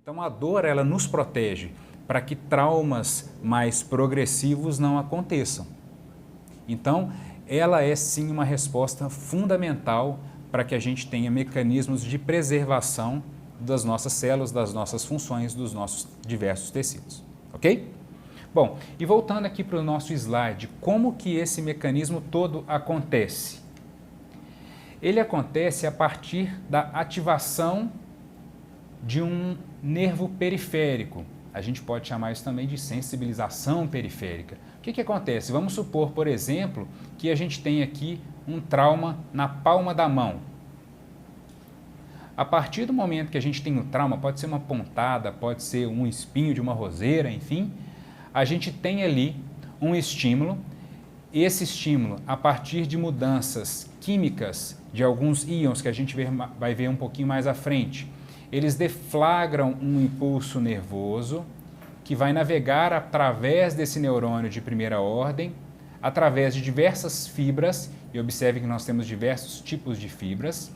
Então a dor, ela nos protege para que traumas mais progressivos não aconteçam. Então, ela é sim uma resposta fundamental para que a gente tenha mecanismos de preservação das nossas células, das nossas funções, dos nossos diversos tecidos, ok? Bom, e voltando aqui para o nosso slide, como que esse mecanismo todo acontece? Ele acontece a partir da ativação de um nervo periférico. A gente pode chamar isso também de sensibilização periférica. O que acontece? Vamos supor, por exemplo, que a gente tem aqui um trauma na palma da mão. A partir do momento que a gente tem um trauma, pode ser uma pontada, pode ser um espinho de uma roseira, enfim, a gente tem ali um estímulo. Esse estímulo, a partir de mudanças químicas de alguns íons que a gente vai ver um pouquinho mais à frente, eles deflagram um impulso nervoso que vai navegar através desse neurônio de primeira ordem, através de diversas fibras, e observe que nós temos diversos tipos de fibras.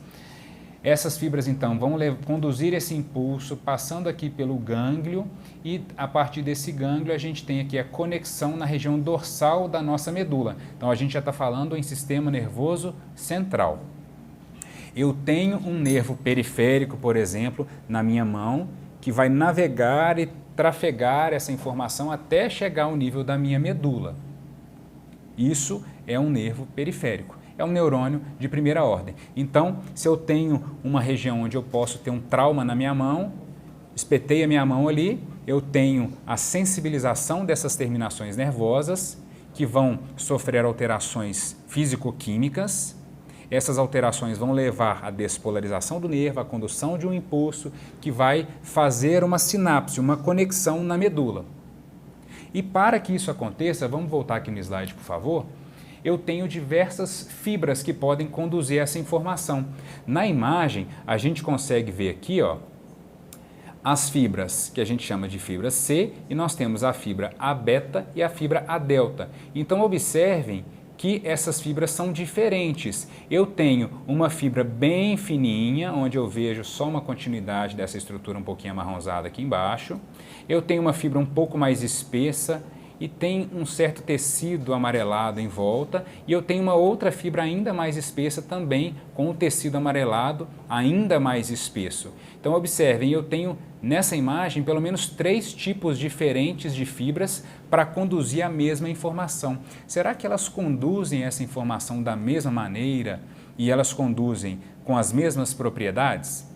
Essas fibras, então, vão conduzir esse impulso passando aqui pelo gânglio e, a partir desse gânglio, a gente tem aqui a conexão na região dorsal da nossa medula. Então, a gente já está falando em sistema nervoso central. Eu tenho um nervo periférico, por exemplo, na minha mão, que vai navegar e trafegar essa informação até chegar ao nível da minha medula. Isso é um nervo periférico. É um neurônio de primeira ordem. Então, se eu tenho uma região onde eu posso ter um trauma na minha mão, espetei a minha mão ali, eu tenho a sensibilização dessas terminações nervosas que vão sofrer alterações físico-químicas. Essas alterações vão levar à despolarização do nervo, à condução de um impulso que vai fazer uma sinapse, uma conexão na medula. E para que isso aconteça, vamos voltar aqui no slide, por favor, eu tenho diversas fibras que podem conduzir essa informação. Na imagem, a gente consegue ver aqui, ó, as fibras que a gente chama de fibra C, e nós temos a fibra A beta e a fibra A delta. Então, observem que essas fibras são diferentes. Eu tenho uma fibra bem fininha, onde eu vejo só uma continuidade dessa estrutura um pouquinho amarronzada aqui embaixo. Eu tenho uma fibra um pouco mais espessa e tem um certo tecido amarelado em volta, e eu tenho uma outra fibra ainda mais espessa também, com o tecido amarelado ainda mais espesso. Então observem, eu tenho nessa imagem pelo menos 3 tipos diferentes de fibras para conduzir a mesma informação. Será que elas conduzem essa informação da mesma maneira e elas conduzem com as mesmas propriedades?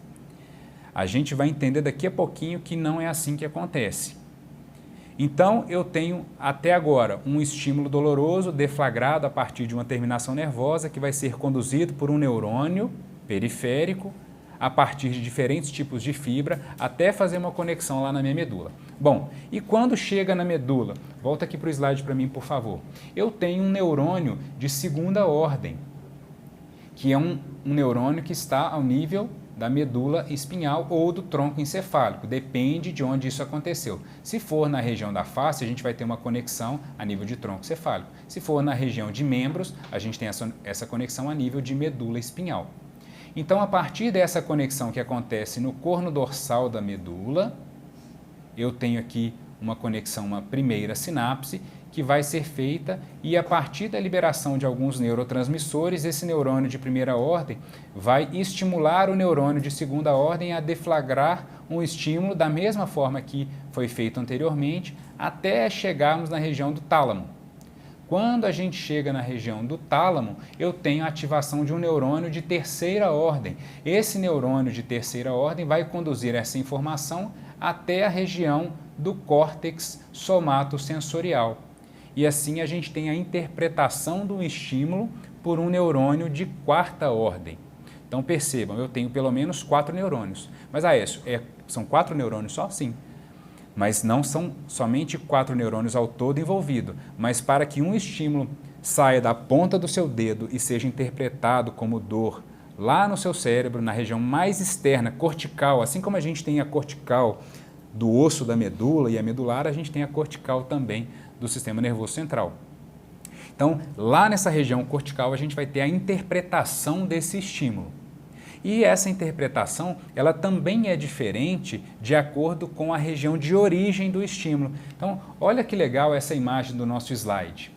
A gente vai entender daqui a pouquinho que não é assim que acontece. Então, eu tenho até agora um estímulo doloroso deflagrado a partir de uma terminação nervosa que vai ser conduzido por um neurônio periférico a partir de diferentes tipos de fibra até fazer uma conexão lá na minha medula. Bom, e quando chega na medula, volta aqui para o slide para mim, por favor. Eu tenho um neurônio de segunda ordem, que é um neurônio que está ao nível da medula espinhal ou do tronco encefálico, depende de onde isso aconteceu. Se for na região da face, a gente vai ter uma conexão a nível de tronco encefálico. Se for na região de membros, a gente tem essa conexão a nível de medula espinhal. Então, a partir dessa conexão que acontece no corno dorsal da medula, eu tenho aqui uma conexão, uma primeira sinapse, que vai ser feita, e a partir da liberação de alguns neurotransmissores, esse neurônio de primeira ordem vai estimular o neurônio de segunda ordem a deflagrar um estímulo da mesma forma que foi feito anteriormente, até chegarmos na região do tálamo. Quando a gente chega na região do tálamo, eu tenho a ativação de um neurônio de terceira ordem. Esse neurônio de terceira ordem vai conduzir essa informação até a região do córtex somatosensorial. E assim a gente tem a interpretação do estímulo por um neurônio de quarta ordem. Então percebam, eu tenho pelo menos 4 neurônios. Mas Aécio, são 4 neurônios só? Sim. Mas não são somente 4 neurônios ao todo envolvidos. Mas para que um estímulo saia da ponta do seu dedo e seja interpretado como dor lá no seu cérebro, na região mais externa, cortical, assim como a gente tem a cortical do osso da medula e a medular, a gente tem a cortical também do sistema nervoso central. Então, lá nessa região cortical, a gente vai ter a interpretação desse estímulo. E essa interpretação, ela também é diferente de acordo com a região de origem do estímulo. Então, olha que legal essa imagem do nosso slide.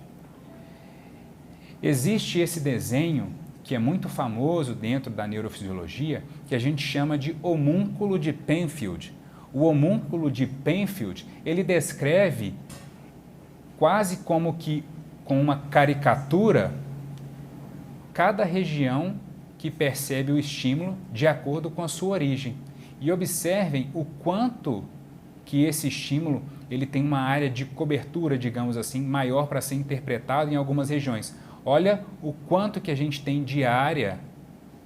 Existe esse desenho que é muito famoso dentro da neurofisiologia, que a gente chama de homúnculo de Penfield. O homúnculo de Penfield, ele descreve quase como que com uma caricatura cada região que percebe o estímulo de acordo com a sua origem. E observem o quanto que esse estímulo ele tem uma área de cobertura, digamos assim, maior para ser interpretado em algumas regiões. Olha o quanto que a gente tem de área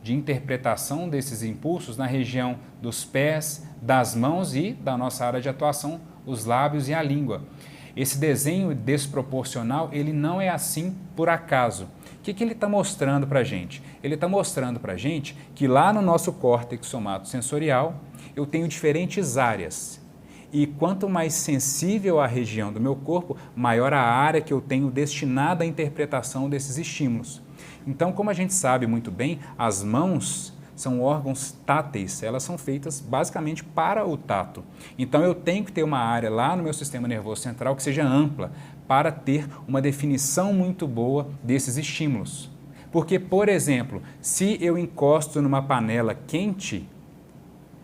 de interpretação desses impulsos na região dos pés, das mãos e da nossa área de atuação, os lábios e a língua. Esse desenho desproporcional, ele não é assim por acaso. O que ele está mostrando para a gente? Ele está mostrando para a gente que lá no nosso córtex somatosensorial eu tenho diferentes áreas. E quanto mais sensível a região do meu corpo, maior a área que eu tenho destinada à interpretação desses estímulos. Então, como a gente sabe muito bem, as mãos são órgãos táteis, elas são feitas basicamente para o tato. Então, eu tenho que ter uma área lá no meu sistema nervoso central que seja ampla para ter uma definição muito boa desses estímulos. Porque, por exemplo, se eu encosto numa panela quente,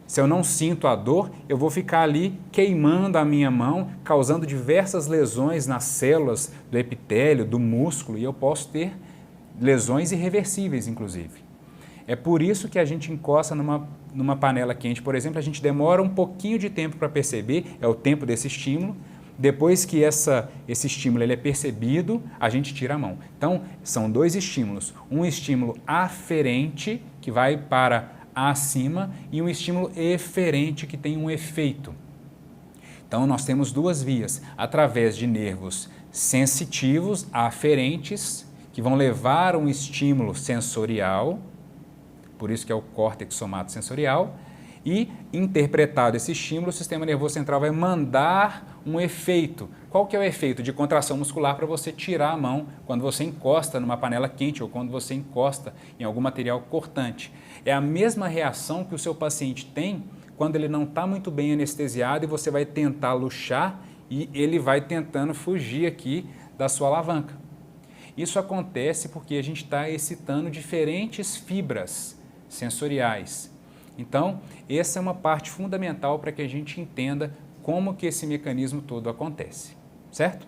se eu não sinto a dor, eu vou ficar ali queimando a minha mão, causando diversas lesões nas células do epitélio, do músculo, e eu posso ter lesões irreversíveis, inclusive. É por isso que a gente encosta numa panela quente, por exemplo, a gente demora um pouquinho de tempo para perceber, é o tempo desse estímulo. Depois que esse estímulo ele é percebido, a gente tira a mão. Então, são dois estímulos. Um estímulo aferente, que vai para acima, e um estímulo eferente, que tem um efeito. Então, nós temos duas vias, através de nervos sensitivos, aferentes, que vão levar um estímulo sensorial, por isso que é o córtex somatosensorial, e, interpretado esse estímulo, o sistema nervoso central vai mandar um efeito. Qual que é o efeito? De contração muscular para você tirar a mão quando você encosta numa panela quente ou quando você encosta em algum material cortante. É a mesma reação que o seu paciente tem quando ele não está muito bem anestesiado e você vai tentar luxar e ele vai tentando fugir aqui da sua alavanca. Isso acontece porque a gente está excitando diferentes fibras sensoriais. Então, essa é uma parte fundamental para que a gente entenda como que esse mecanismo todo acontece, certo?